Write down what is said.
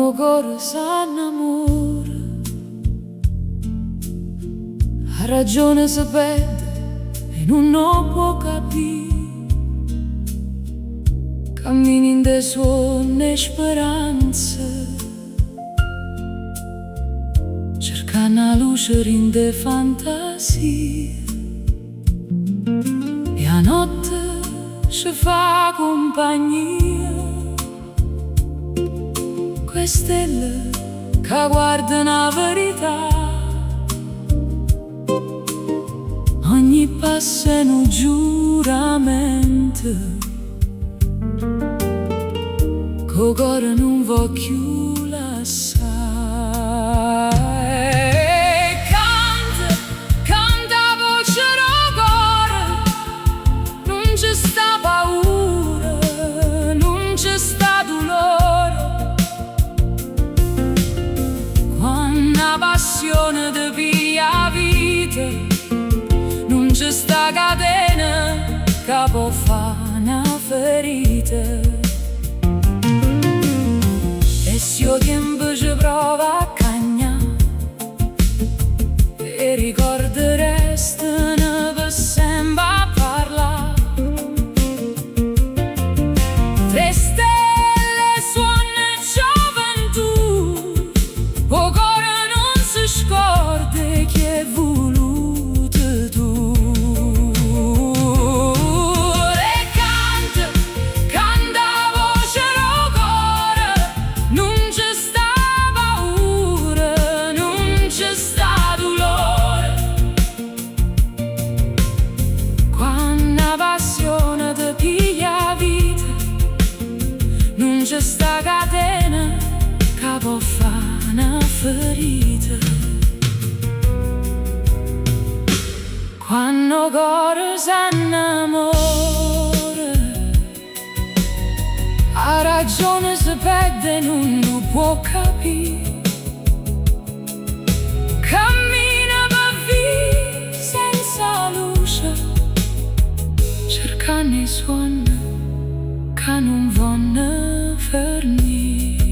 Quando corre s'annamora, ha ragione se perde e non lo può capire. Cammini in de suone speranze, cercando la luce in de fantasie. E a notte ci fa compagnia quelle stelle che guardano la verità. Ogni passo è un giuramento, co cuore non va più lasciare. Canta, canta a voce del cuore, non c'è sta paura, non c'è sta dolore. Quando la passione ti piglia vita, non c'è sta catena che può fare una ferita. E se il tempo ci prova a cagnare e ricordi restano per sempre a parlare, tre stelle suona gioventù, il cuore non si scorda che è voluto tu. E canta, canta a voce del cuore, non c'è sta paura, non c'è sta dolore. Quando la passione ti piglia vita, non c'è sta catena che può fare una ferita. Quando il cuore s'annamora, ha ragione se perde, non lo può capire. Cammina per via senza luce, cercando i suoni che non vanno a fornire.